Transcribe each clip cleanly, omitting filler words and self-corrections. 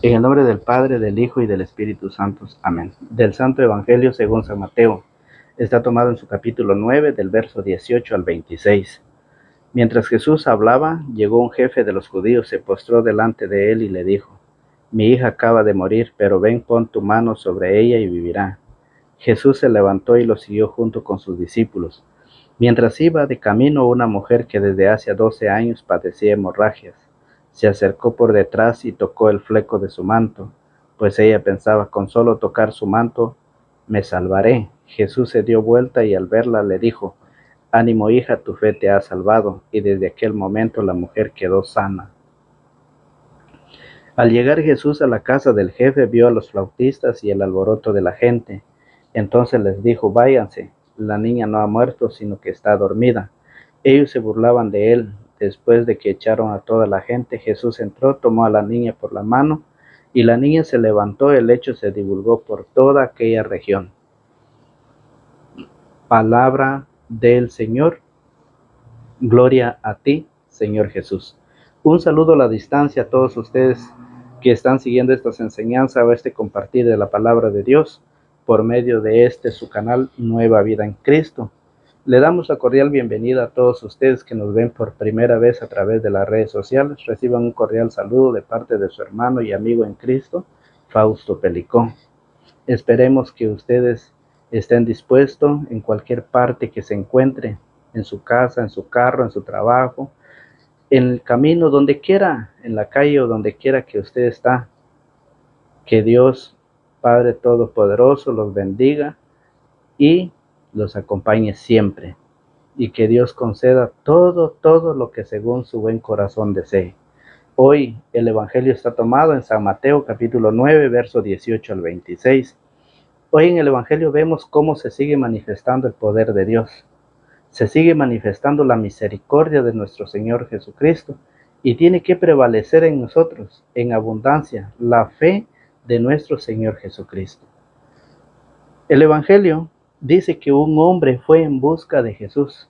En el nombre del Padre, del Hijo y del Espíritu Santo. Amén. Del Santo Evangelio según San Mateo. Está tomado en su capítulo 9, del verso 18 al 26. Mientras Jesús hablaba, llegó un jefe de los judíos, se postró delante de él y le dijo: Mi hija acaba de morir, pero ven, pon tu mano sobre ella y vivirá. Jesús se levantó y lo siguió junto con sus discípulos. Mientras iba de camino, una mujer que desde hacía 12 años padecía hemorragias se acercó por detrás y tocó el fleco de su manto, pues ella pensaba: con solo tocar su manto me salvaré. Jesús se dio vuelta y al verla le dijo: Ánimo, hija, tu fe te ha salvado. Y desde aquel momento la mujer quedó sana. Al llegar Jesús a la casa del jefe, vio a los flautistas y el alboroto de la gente. Entonces les dijo: Váyanse, la niña no ha muerto, sino que está dormida. Ellos se burlaban de él. Después de que echaron a toda la gente, Jesús entró, tomó a la niña por la mano, y la niña se levantó. El hecho se divulgó por toda aquella región. Palabra del Señor. Gloria a ti, Señor Jesús. Un saludo a la distancia a todos ustedes que están siguiendo estas enseñanzas o este compartir de la palabra de Dios por medio de su canal Nueva Vida en Cristo. Le damos la cordial bienvenida a todos ustedes que nos ven por primera vez a través de las redes sociales. Reciban un cordial saludo de parte de su hermano y amigo en Cristo, Fausto Pelicón. Esperemos que ustedes estén dispuestos en cualquier parte que se encuentre, en su casa, en su carro, en su trabajo, en el camino, donde quiera, en la calle o donde quiera que usted está. Que Dios, Padre Todopoderoso, los bendiga y los acompañe siempre. Y que Dios conceda todo lo que según su buen corazón desee. Hoy el Evangelio está tomado en San Mateo capítulo 9, verso 18 al 26. Hoy en el Evangelio vemos cómo se sigue manifestando el poder de Dios. Se sigue manifestando la misericordia de nuestro Señor Jesucristo y tiene que prevalecer en nosotros, en abundancia, la fe de nuestro Señor Jesucristo. El Evangelio dice que un hombre fue en busca de Jesús,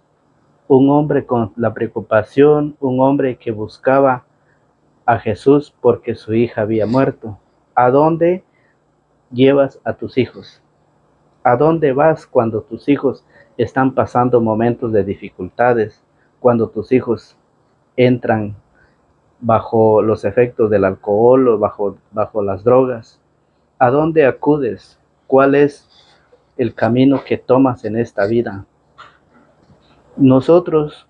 un hombre con la preocupación, un hombre que buscaba a Jesús porque su hija había muerto. ¿A dónde llevas a tus hijos? ¿A dónde vas cuando tus hijos están pasando momentos de dificultades? Cuando tus hijos entran bajo los efectos del alcohol o bajo las drogas. ¿A dónde acudes? ¿Cuál es el camino que tomas en esta vida? Nosotros,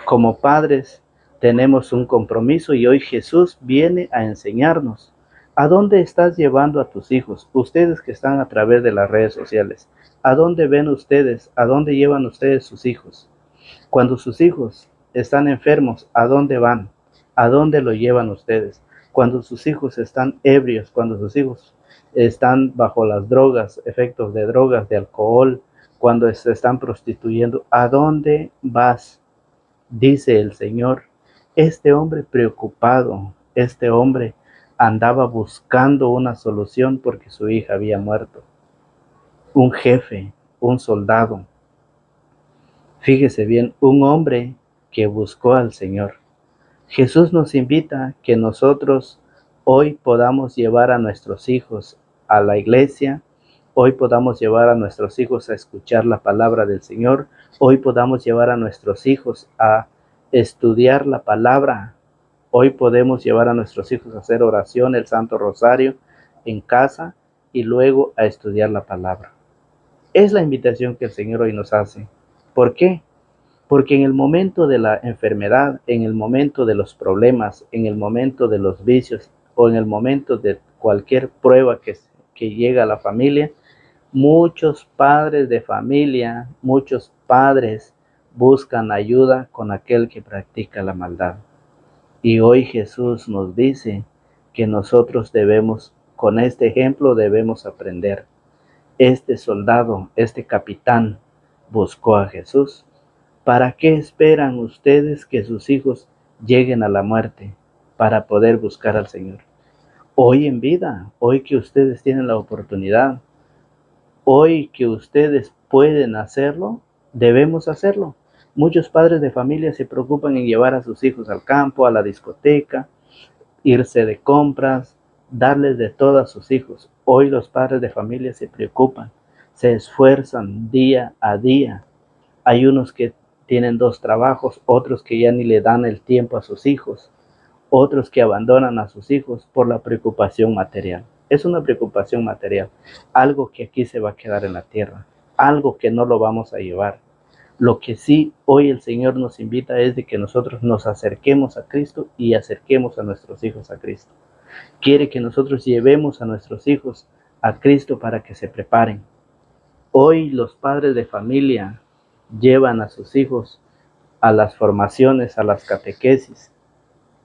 como padres, tenemos un compromiso y hoy Jesús viene a enseñarnos. ¿A dónde estás llevando a tus hijos? Ustedes que están a través de las redes sociales, ¿a dónde ven ustedes? ¿A dónde llevan ustedes sus hijos? Cuando sus hijos están enfermos, ¿a dónde van? ¿A dónde lo llevan ustedes? Cuando sus hijos están ebrios, cuando sus hijos están bajo las drogas, efectos de drogas, de alcohol, cuando se están prostituyendo, ¿a dónde vas? Dice el Señor. Este hombre preocupado, este hombre andaba buscando una solución porque su hija había muerto. Un jefe, un soldado. Fíjese bien, un hombre que buscó al Señor. Jesús nos invita a que nosotros hoy podamos llevar a nuestros hijos a la iglesia, hoy podamos llevar a nuestros hijos a escuchar la palabra del Señor, hoy podamos llevar a nuestros hijos a estudiar la palabra, hoy podemos llevar a nuestros hijos a hacer oración, el Santo Rosario en casa y luego a estudiar la palabra. Es la invitación que el Señor hoy nos hace. ¿Por qué? Porque en el momento de la enfermedad, en el momento de los problemas, en el momento de los vicios o en el momento de cualquier prueba que llega a la familia, muchos padres de familia, muchos padres buscan ayuda con aquel que practica la maldad. Y hoy Jesús nos dice que nosotros debemos, con este ejemplo debemos aprender. Este soldado, este capitán, buscó a Jesús. ¿Para qué esperan ustedes que sus hijos lleguen a la muerte para poder buscar al Señor? Hoy en vida, hoy que ustedes tienen la oportunidad, hoy que ustedes pueden hacerlo, debemos hacerlo. Muchos padres de familia se preocupan en llevar a sus hijos al campo, a la discoteca, irse de compras, darles de todo a sus hijos. Hoy los padres de familia se preocupan, se esfuerzan día a día. Hay unos que tienen 2 trabajos, otros que ya ni le dan el tiempo a sus hijos, otros que abandonan a sus hijos por la preocupación material. Es una preocupación material, algo que aquí se va a quedar en la tierra, algo que no lo vamos a llevar. Lo que sí hoy el Señor nos invita es de que nosotros nos acerquemos a Cristo y acerquemos a nuestros hijos a Cristo. Quiere que nosotros llevemos a nuestros hijos a Cristo para que se preparen. Hoy los padres de familia llevan a sus hijos a las formaciones, a las catequesis,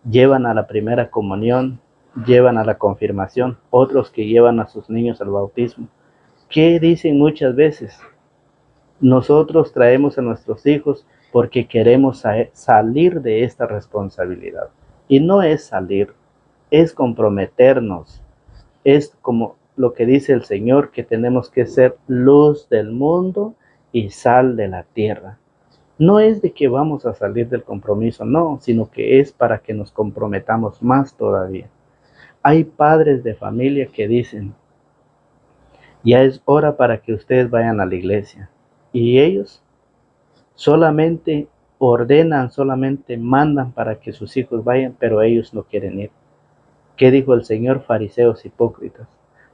llevan a la primera comunión, llevan a la confirmación, otros que llevan a sus niños al bautismo. ¿Qué dicen muchas veces? Nosotros traemos a nuestros hijos porque queremos salir de esta responsabilidad. Y no es salir, es comprometernos. Es como lo que dice el Señor, que tenemos que ser luz del mundo y sal de la tierra. No es de que vamos a salir del compromiso, no, sino que es para que nos comprometamos más todavía. Hay padres de familia que dicen, ya es hora para que ustedes vayan a la iglesia. Y ellos solamente ordenan, solamente mandan para que sus hijos vayan, pero ellos no quieren ir. ¿Qué dijo el Señor? Fariseos hipócritas.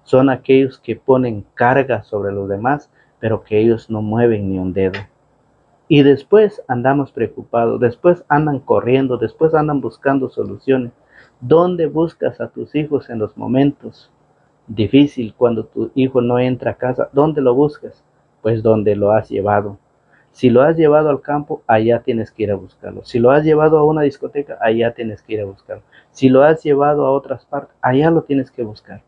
Son aquellos que ponen carga sobre los demás, pero que ellos no mueven ni un dedo. Y después andamos preocupados, después andan corriendo, después andan buscando soluciones. ¿Dónde buscas a tus hijos en los momentos difíciles, cuando tu hijo no entra a casa? ¿Dónde lo buscas? Pues donde lo has llevado. Si lo has llevado al campo, allá tienes que ir a buscarlo. Si lo has llevado a una discoteca, allá tienes que ir a buscarlo. Si lo has llevado a otras partes, allá lo tienes que buscar.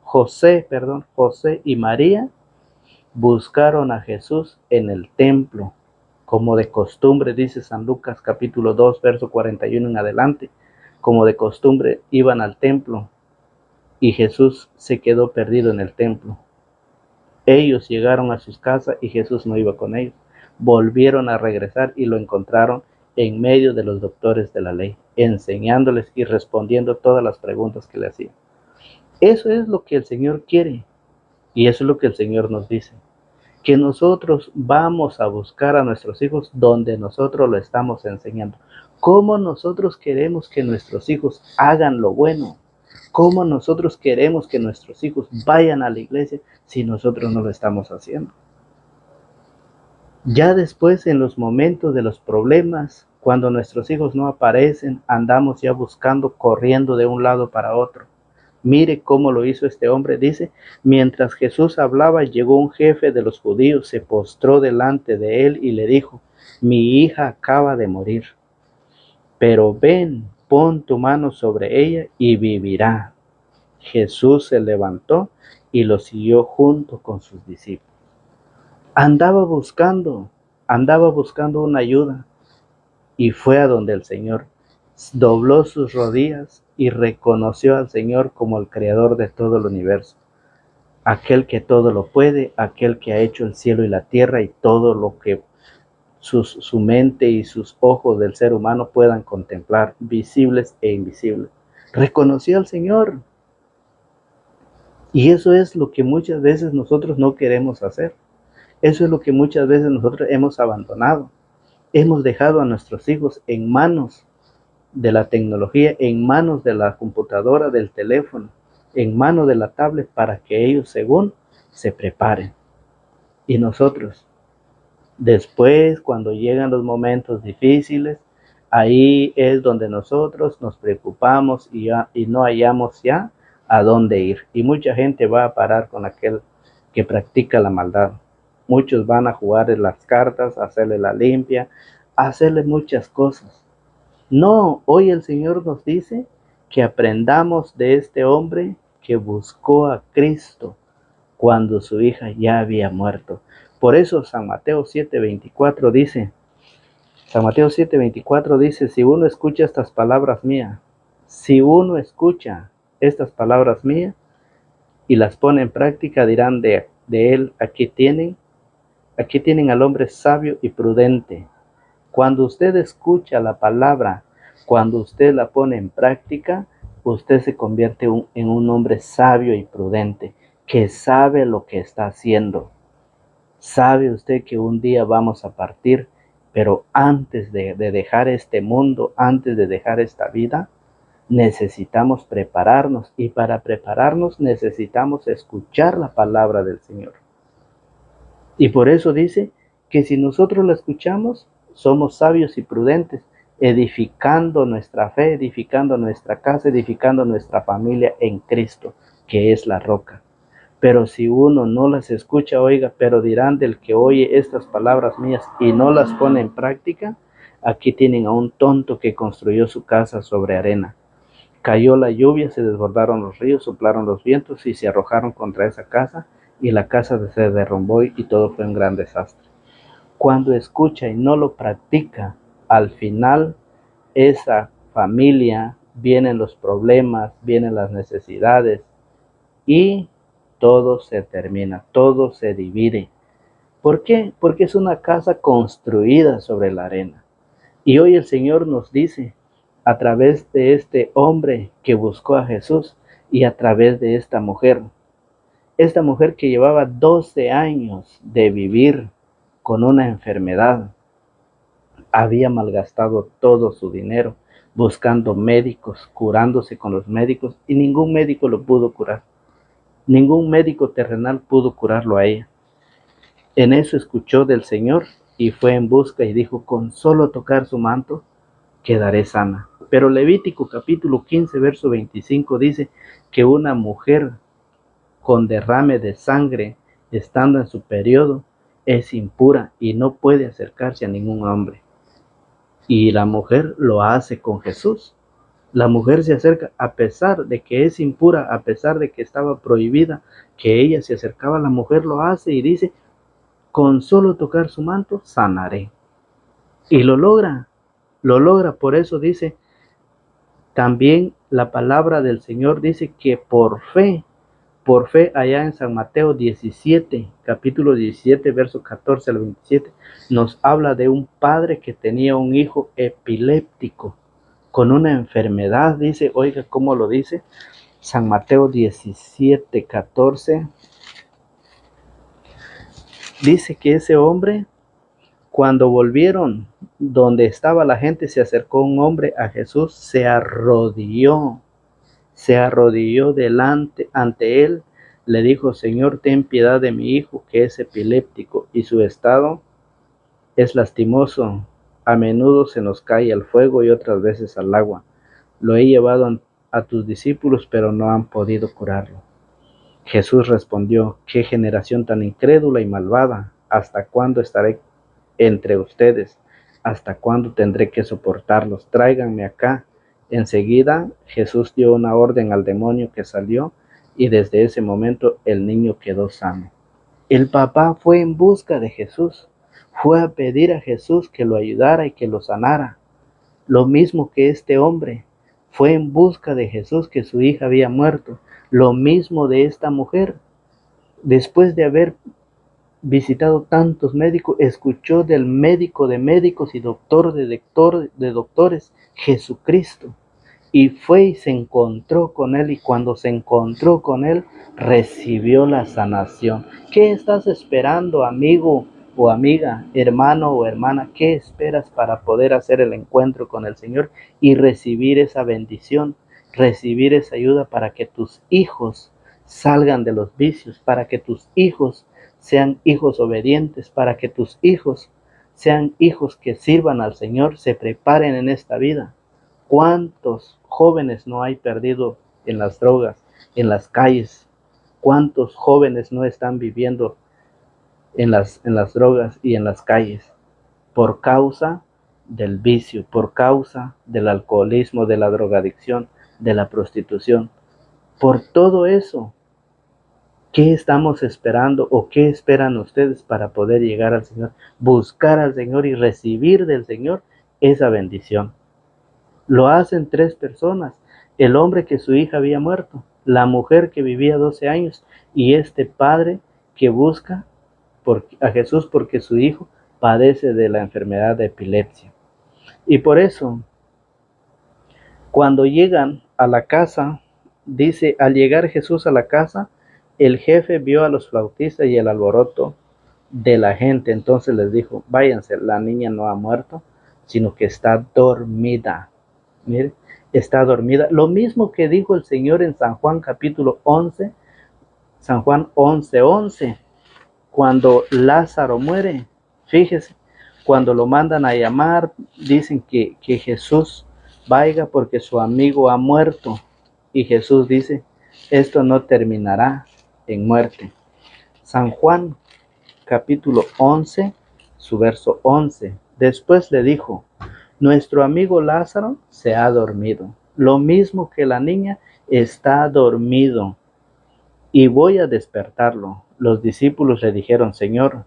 José y María buscaron a Jesús en el templo, como de costumbre, dice San Lucas capítulo 2, verso 41 en adelante. Como de costumbre iban al templo y Jesús se quedó perdido en el templo. Ellos llegaron a sus casas y Jesús no iba con ellos. Volvieron a regresar y lo encontraron en medio de los doctores de la ley, enseñándoles y respondiendo todas las preguntas que le hacían. Eso es lo que el Señor quiere y eso es lo que el Señor nos dice. Que nosotros vamos a buscar a nuestros hijos donde nosotros lo estamos enseñando. ¿Cómo nosotros queremos que nuestros hijos hagan lo bueno? ¿Cómo nosotros queremos que nuestros hijos vayan a la iglesia si nosotros no lo estamos haciendo? Ya después, en los momentos de los problemas, cuando nuestros hijos no aparecen, andamos ya buscando, corriendo de un lado para otro. Mire cómo lo hizo este hombre. Dice, mientras Jesús hablaba, llegó un jefe de los judíos, se postró delante de él y le dijo, mi hija acaba de morir, pero ven, pon tu mano sobre ella y vivirá. Jesús se levantó y lo siguió junto con sus discípulos. Andaba buscando una ayuda y fue a donde el Señor. Dobló sus rodillas y reconoció al Señor como el creador de todo el universo, aquel que todo lo puede, aquel que ha hecho el cielo y la tierra y todo lo que su mente y sus ojos del ser humano puedan contemplar, visibles e invisibles. Reconoció al Señor. Y eso es lo que muchas veces nosotros no queremos hacer. Eso es lo que muchas veces nosotros hemos abandonado. Hemos dejado a nuestros hijos en manos de la tecnología, en manos de la computadora, del teléfono, en manos de la tablet, para que ellos según se preparen. Y nosotros, después, cuando llegan los momentos difíciles, ahí es donde nosotros nos preocupamos y no hallamos ya a dónde ir. Y mucha gente va a parar con aquel que practica la maldad. Muchos van a jugar en las cartas, a hacerle la limpia, a hacerle muchas cosas. No, hoy el Señor nos dice que aprendamos de este hombre que buscó a Cristo cuando su hija ya había muerto. Por eso San Mateo 7:24 dice, si uno escucha estas palabras mías, y las pone en práctica, dirán de él, aquí tienen al hombre sabio y prudente. Cuando usted escucha la palabra, cuando usted la pone en práctica, usted se convierte en un hombre sabio y prudente, que sabe lo que está haciendo. Sabe usted que un día vamos a partir, pero antes de dejar este mundo, antes de dejar esta vida, necesitamos prepararnos, y para prepararnos necesitamos escuchar la palabra del Señor. Y por eso dice que si nosotros la escuchamos, somos sabios y prudentes, edificando nuestra fe, edificando nuestra casa, edificando nuestra familia en Cristo, que es la roca. Pero si uno no las escucha, oiga, pero dirán del que oye estas palabras mías y no las pone en práctica, aquí tienen a un tonto que construyó su casa sobre arena. Cayó la lluvia, se desbordaron los ríos, soplaron los vientos y se arrojaron contra esa casa, y la casa se derrumbó y todo fue un gran desastre. Cuando escucha y no lo practica, al final esa familia, vienen los problemas, vienen las necesidades y todo se termina, todo se divide. ¿Por qué? Porque es una casa construida sobre la arena. Y hoy el Señor nos dice, a través de este hombre que buscó a Jesús y a través de esta mujer que llevaba 12 años de vivir con una enfermedad, había malgastado todo su dinero buscando médicos, curándose con los médicos, y ningún médico lo pudo curar. Ningún médico terrenal pudo curarlo a ella. En eso escuchó del Señor y fue en busca y dijo, con solo tocar su manto quedaré sana. Pero Levítico capítulo 15, verso 25 dice que una mujer con derrame de sangre, estando en su periodo, es impura y no puede acercarse a ningún hombre. Y la mujer lo hace con Jesús. La mujer se acerca a pesar de que es impura, a pesar de que estaba prohibida que ella se acercaba. La mujer lo hace y dice, con solo tocar su manto sanaré. Y lo logra. Por eso dice, también la palabra del Señor dice que por fe allá en San Mateo 17, capítulo 17, verso 14 al 27, nos habla de un padre que tenía un hijo epiléptico con una enfermedad. Dice, oiga cómo lo dice, San Mateo 17, 14, dice que ese hombre, cuando volvieron donde estaba la gente, se acercó un hombre a Jesús, se arrodilló delante ante él, le dijo, Señor, ten piedad de mi hijo, que es epiléptico y su estado es lastimoso. A menudo se nos cae al fuego y otras veces al agua. Lo he llevado a tus discípulos, pero no han podido curarlo. Jesús respondió, qué generación tan incrédula y malvada, ¿hasta cuándo estaré entre ustedes? ¿Hasta cuándo tendré que soportarlos? Tráiganme acá. Enseguida Jesús dio una orden al demonio que salió, y desde ese momento el niño quedó sano. El papá fue en busca de Jesús, fue a pedir a Jesús que lo ayudara y que lo sanara. Lo mismo que este hombre fue en busca de Jesús, que su hija había muerto. Lo mismo de esta mujer. Después de haber visitado tantos médicos, escuchó del médico de médicos y doctor de doctores, Jesucristo. Y fue y se encontró con él, y cuando se encontró con él, recibió la sanación. ¿Qué estás esperando, amigo o amiga, hermano o hermana? ¿Qué esperas para poder hacer el encuentro con el Señor y recibir esa bendición, recibir esa ayuda para que tus hijos salgan de los vicios, para que tus hijos sean hijos obedientes, para que tus hijos sean hijos que sirvan al Señor, se preparen en esta vida? ¿Cuántos jóvenes no hay perdido en las drogas, en las calles? ¿Cuántos jóvenes no están viviendo en las drogas y en las calles por causa del vicio, por causa del alcoholismo, de la drogadicción, de la prostitución? Por todo eso, ¿qué estamos esperando o qué esperan ustedes para poder llegar al Señor? Buscar al Señor y recibir del Señor esa bendición. Lo hacen 3 personas: el hombre que su hija había muerto, la mujer que vivía 12 años y este padre que busca a Jesús porque su hijo padece de la enfermedad de epilepsia. Y por eso Cuando llegan a la casa, dice, al llegar Jesús a la casa, el jefe vio a los flautistas y el alboroto de la gente. Entonces les dijo, váyanse, la niña no ha muerto, sino que está dormida. Mire, está dormida. Lo mismo que dijo el Señor en San Juan capítulo 11, San Juan 11:11, cuando Lázaro muere. Fíjese, cuando lo mandan a llamar, dicen que Jesús vaya porque su amigo ha muerto. Y Jesús dice, esto no terminará en muerte. San Juan capítulo 11, su verso 11. Después le dijo, nuestro amigo Lázaro se ha dormido, lo mismo que la niña está dormido, y voy a despertarlo. Los discípulos le dijeron, Señor,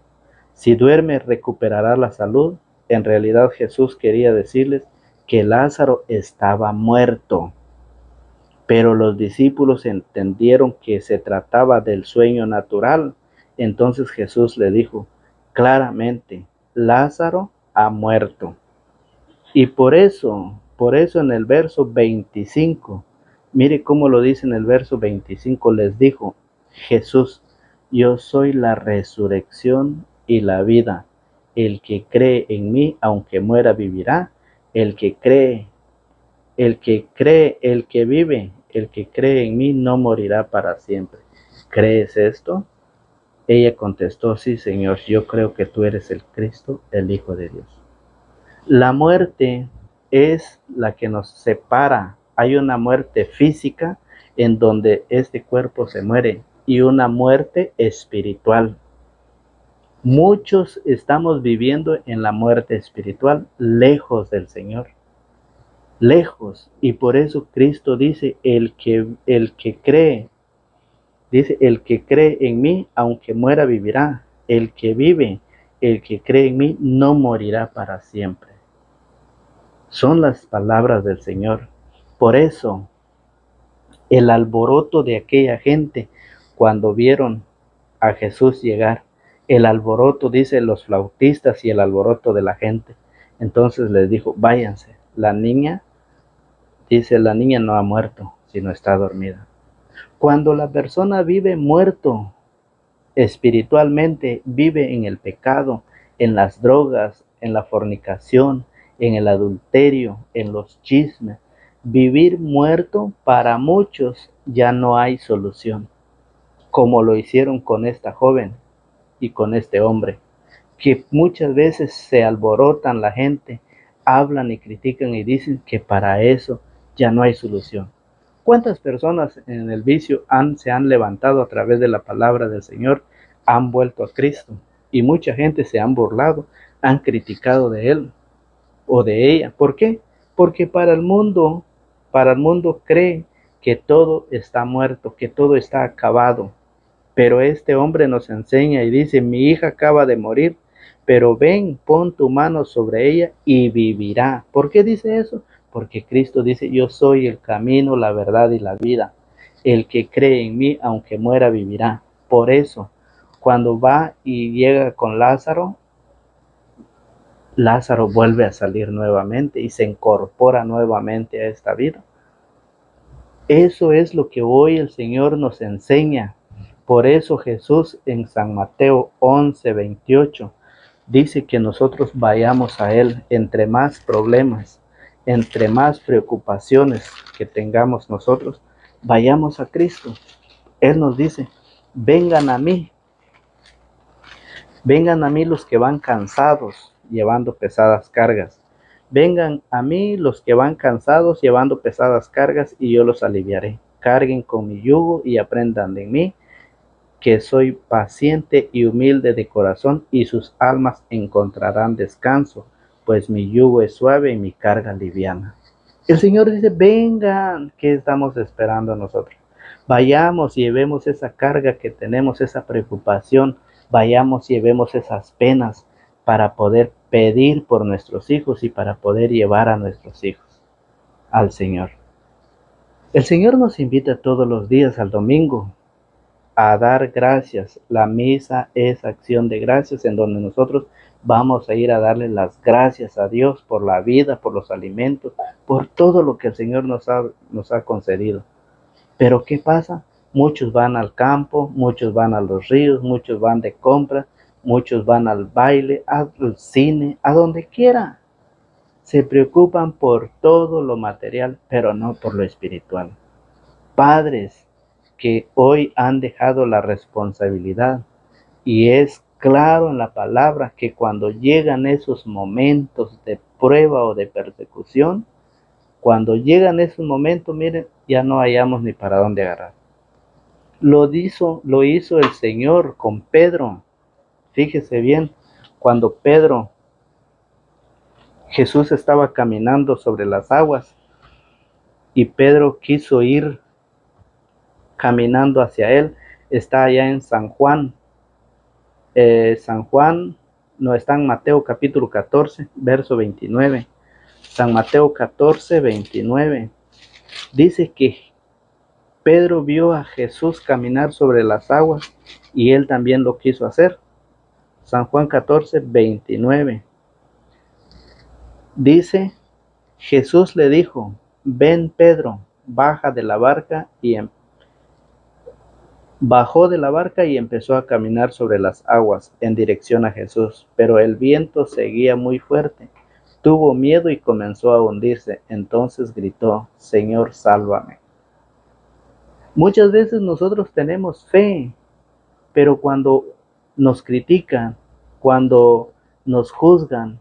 si duerme recuperará la salud. En realidad Jesús quería decirles que Lázaro estaba muerto. Pero los discípulos entendieron que se trataba del sueño natural. Entonces Jesús le dijo claramente, Lázaro ha muerto. Y por eso en el verso 25, mire cómo lo dice en el verso 25, les dijo Jesús, yo soy la resurrección y la vida. El que cree en mí, aunque muera, vivirá. El que cree, el que vive, el que cree en mí no morirá para siempre. ¿Crees esto? Ella contestó, sí, Señor, yo creo que tú eres el Cristo, el Hijo de Dios. La muerte es la que nos separa. Hay una muerte física en donde este cuerpo se muere y una muerte espiritual. Muchos estamos viviendo en la muerte espiritual, lejos del Señor. Lejos. Y por eso Cristo dice, el que cree, dice, el que cree en mí, aunque muera, vivirá. El que vive, el que cree en mí, no morirá para siempre. Son las palabras del Señor. Por eso, el alboroto de aquella gente, cuando vieron a Jesús llegar, el alboroto, dice los flautistas y el alboroto de la gente. Entonces les dijo, váyanse. La niña, dice, la niña no ha muerto, sino está dormida. Cuando la persona vive muerto espiritualmente, vive en el pecado, en las drogas, en la fornicación, en el adulterio, en los chismes. Vivir muerto para muchos ya no hay solución, como lo hicieron con esta joven y con este hombre, que muchas veces se alborotan la gente, hablan y critican y dicen que para eso ya no hay solución. ¿Cuántas personas en el vicio se han levantado a través de la palabra del Señor, han vuelto a Cristo? Y mucha gente se han burlado, han criticado de él o de ella. ¿Por qué? Porque para el mundo cree que todo está muerto, que todo está acabado. Pero este hombre nos enseña y dice, mi hija acaba de morir, pero ven, pon tu mano sobre ella y vivirá. ¿Por qué dice eso? Porque Cristo dice, yo soy el camino, la verdad y la vida. El que cree en mí, aunque muera, vivirá. Por eso, cuando va y llega con Lázaro, Lázaro vuelve a salir nuevamente y se incorpora nuevamente a esta vida. Eso es lo que hoy el Señor nos enseña. Por eso Jesús en San Mateo 11:28 dice que nosotros vayamos a Él. Entre más problemas, entre más preocupaciones que tengamos nosotros, vayamos a Cristo. Él nos dice, vengan a mí los que van cansados, llevando pesadas cargas. Vengan a mí los que van cansados, llevando pesadas cargas, y yo los aliviaré. Carguen con mi yugo y aprendan de mí, que soy paciente y humilde de corazón, y sus almas encontrarán descanso, pues mi yugo es suave y mi carga liviana. El Señor dice, vengan, ¿qué estamos esperando nosotros? Vayamos y llevemos esa carga que tenemos, esa preocupación, vayamos y llevemos esas penas para poder pedir por nuestros hijos y para poder llevar a nuestros hijos al Señor. El Señor nos invita todos los días al domingo a dar gracias. La misa es acción de gracias en donde nosotros Vamos a ir a darle las gracias a Dios por la vida, por los alimentos, por todo lo que el Señor nos ha concedido. Pero ¿qué pasa? Muchos van al campo, muchos van a los ríos, muchos van de compras, muchos van al baile, al cine, a donde quiera. Se preocupan por todo lo material, pero no por lo espiritual. Padres que hoy han dejado la responsabilidad, y es claro en la palabra que cuando llegan esos momentos de prueba o de persecución, cuando llegan esos momentos, miren, ya no hallamos ni para dónde agarrar. Lo hizo el Señor con Pedro. Fíjese bien, cuando Jesús estaba caminando sobre las aguas y Pedro quiso ir caminando hacia él. Está allá en San Juan. San Juan no está en Mateo capítulo 14, verso 29. San Mateo 14, 29. Dice que Pedro vio a Jesús caminar sobre las aguas y él también lo quiso hacer. San Juan 14, 29. Dice, Jesús le dijo, ven Pedro, baja de la barca y bajó de la barca y empezó a caminar sobre las aguas en dirección a Jesús, pero el viento seguía muy fuerte. Tuvo miedo y comenzó a hundirse. Entonces gritó, Señor, sálvame. Muchas veces nosotros tenemos fe, pero cuando nos critican, cuando nos juzgan,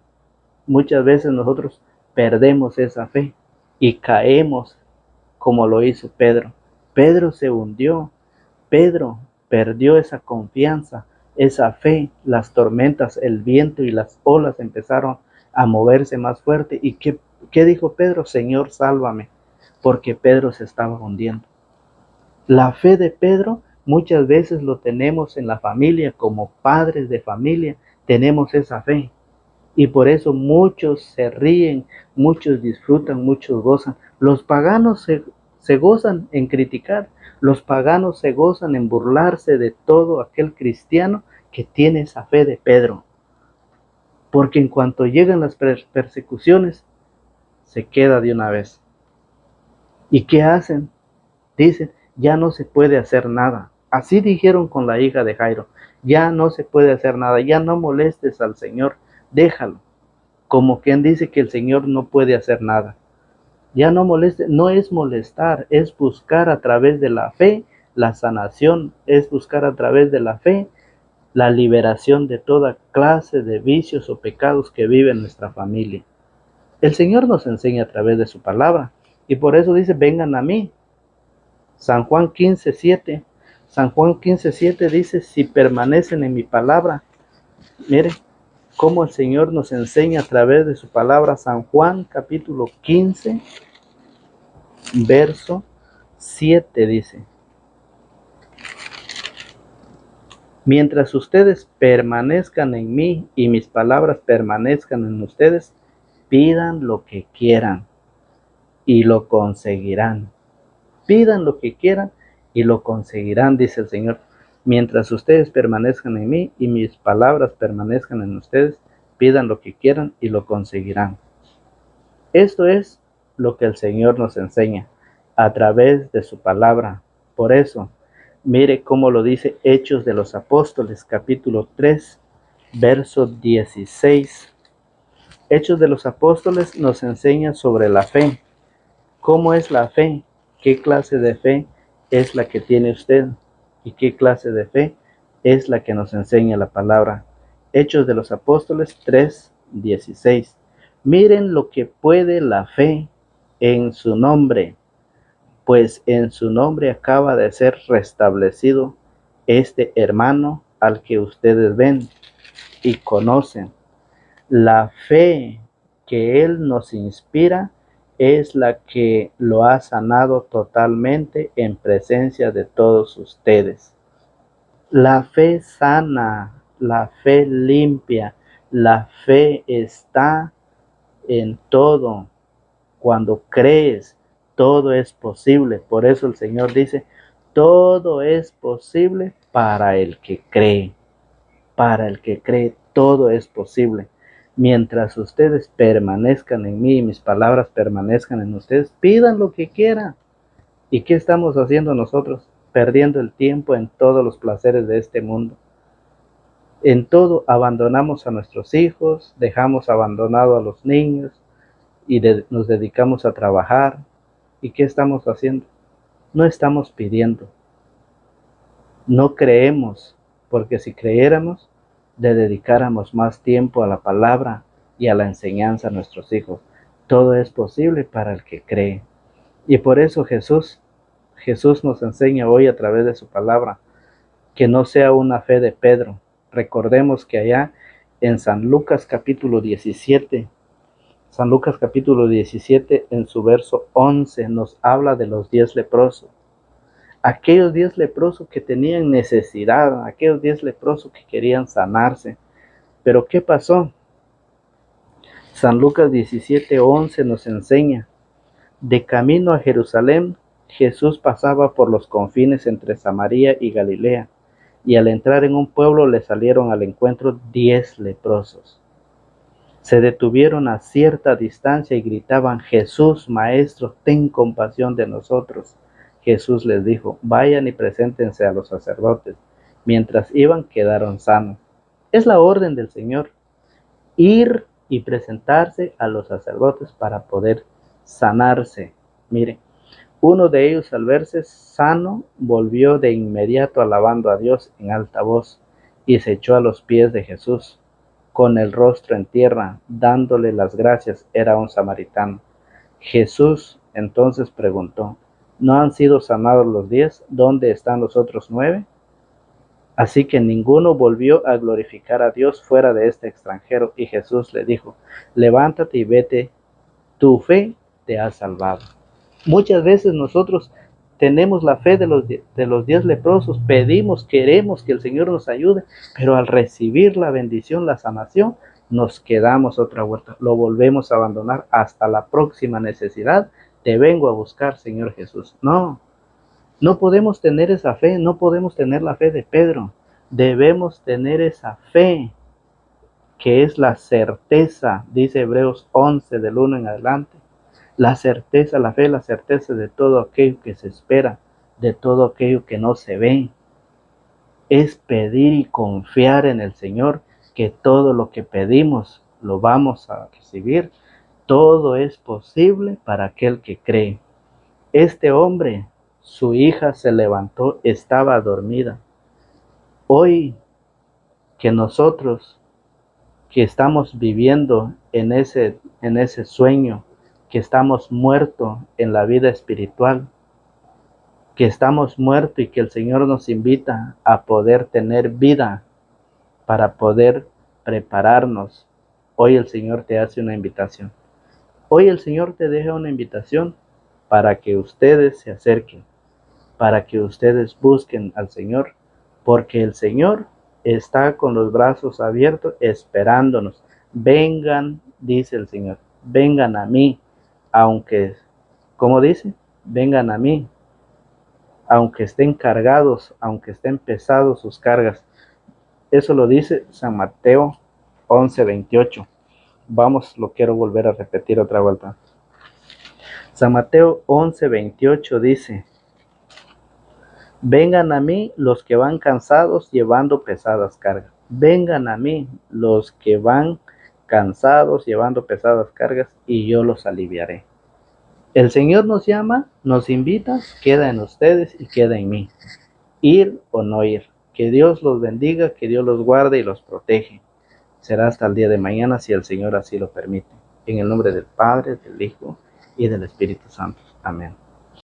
muchas veces nosotros perdemos esa fe y caemos como lo hizo Pedro. Pedro se hundió. Pedro perdió esa confianza, esa fe. Las tormentas, el viento y las olas empezaron a moverse más fuerte. ¿Y qué dijo Pedro? Señor, sálvame, porque Pedro se estaba hundiendo. La fe de Pedro muchas veces lo tenemos en la familia, como padres de familia, tenemos esa fe. Y por eso muchos se ríen, muchos disfrutan, muchos gozan. Los paganos se gozan en criticar, los paganos se gozan en burlarse de todo aquel cristiano que tiene esa fe de Pedro. Porque en cuanto llegan las persecuciones, se queda de una vez. ¿Y qué hacen? Dicen, ya no se puede hacer nada. Así dijeron con la hija de Jairo, ya no se puede hacer nada, ya no molestes al Señor, déjalo. Como quien dice que el Señor no puede hacer nada. Ya no moleste, no es molestar, es buscar a través de la fe la sanación, es buscar a través de la fe la liberación de toda clase de vicios o pecados que vive en nuestra familia. El Señor nos enseña a través de su palabra y por eso dice, vengan a mí. San Juan 15:7. San Juan 15:7 dice, si permanecen en mi palabra, mire cómo el Señor nos enseña a través de su palabra. San Juan capítulo 15, verso 7 dice, mientras ustedes permanezcan en mí y mis palabras permanezcan en ustedes, pidan lo que quieran y lo conseguirán. Pidan lo que quieran y lo conseguirán, dice el Señor. Mientras ustedes permanezcan en mí y mis palabras permanezcan en ustedes, pidan lo que quieran y lo conseguirán. Esto es lo que el Señor nos enseña a través de su palabra. Por eso, mire cómo lo dice Hechos de los Apóstoles, capítulo 3, verso 16. Hechos de los Apóstoles nos enseña sobre la fe. ¿Cómo es la fe? ¿Qué clase de fe es la que tiene usted? ¿Y qué clase de fe es la que nos enseña la palabra? Hechos de los Apóstoles 3, 16. Miren lo que puede la fe en su nombre, pues en su nombre acaba de ser restablecido este hermano al que ustedes ven y conocen. La fe que Él nos inspira es la que lo ha sanado totalmente en presencia de todos ustedes. La fe sana, la fe limpia, la fe está en todo. Cuando crees, todo es posible. Por eso el Señor dice, todo es posible para el que cree. Para el que cree, Todo es posible. Mientras ustedes permanezcan en mí y mis palabras permanezcan en ustedes, pidan lo que quieran. ¿Y qué estamos haciendo nosotros? Perdiendo el tiempo en todos los placeres de este mundo. En todo abandonamos a nuestros hijos, dejamos abandonado a los niños y nos dedicamos a trabajar. ¿Y qué estamos haciendo? No estamos pidiendo. No creemos, porque si creyéramos, le dedicáramos más tiempo a la palabra y a la enseñanza a nuestros hijos. Todo es posible para el que cree. Y por eso Jesús nos enseña hoy a través de su palabra que no sea una fe de Pedro. Recordemos que allá en San Lucas capítulo 17, en su verso 11 nos habla de los 10 leprosos. Aquellos 10 leprosos que tenían necesidad, aquellos 10 leprosos que querían sanarse. Pero ¿qué pasó? San Lucas 17:11 nos enseña: de camino a Jerusalén, Jesús pasaba por los confines entre Samaria y Galilea, y al entrar en un pueblo le salieron al encuentro 10 leprosos. Se detuvieron a cierta distancia y gritaban: Jesús, Maestro, ten compasión de nosotros. Jesús les dijo: vayan y preséntense a los sacerdotes. Mientras iban, quedaron sanos. Es la orden del Señor: ir y presentarse a los sacerdotes para poder sanarse. Miren, uno de ellos, al verse sano, volvió de inmediato alabando a Dios en alta voz y se echó a los pies de Jesús con el rostro en tierra, dándole las gracias. Era un samaritano. Jesús entonces preguntó: ¿no han sido sanados los 10? ¿Dónde están los otros 9? Así que ninguno volvió a glorificar a Dios fuera de este extranjero. Y Jesús le dijo: levántate y vete, tu fe te ha salvado. Muchas veces nosotros tenemos la fe de los 10 leprosos, pedimos, queremos que el Señor nos ayude, pero al recibir la bendición, la sanación, nos quedamos otra vuelta, lo volvemos a abandonar hasta la próxima necesidad. Te vengo a buscar, Señor Jesús. No podemos tener esa fe, no podemos tener la fe de Pedro. Debemos tener esa fe que es la certeza, dice Hebreos 11 del 1 en adelante. La certeza, la fe, la certeza de todo aquello que se espera, de todo aquello que no se ve. Es pedir y confiar en el Señor, que todo lo que pedimos lo vamos a recibir. Todo es posible para aquel que cree. Este hombre, su hija se levantó, estaba dormida. Hoy que nosotros que estamos viviendo en ese sueño, que estamos muertos en la vida espiritual, que estamos muertos y que el Señor nos invita a poder tener vida para poder prepararnos. Hoy el Señor te hace una invitación. Hoy el Señor te deja una invitación para que ustedes se acerquen, para que ustedes busquen al Señor, porque el Señor está con los brazos abiertos esperándonos. Vengan, dice el Señor, vengan a mí, aunque, ¿cómo dice? Vengan a mí, aunque estén cargados, aunque estén pesados sus cargas. Eso lo dice San Mateo 11:28. Vamos, lo quiero volver a repetir otra vuelta. San Mateo 11:28 dice: vengan a mí los que van cansados llevando pesadas cargas. Vengan a mí los que van cansados llevando pesadas cargas y yo los aliviaré. El Señor nos llama, nos invita, queda en ustedes y queda en mí. Ir o no ir. Que Dios los bendiga, que Dios los guarde y los protege. Será hasta el día de mañana si el Señor así lo permite. En el nombre del Padre, del Hijo y del Espíritu Santo. Amén.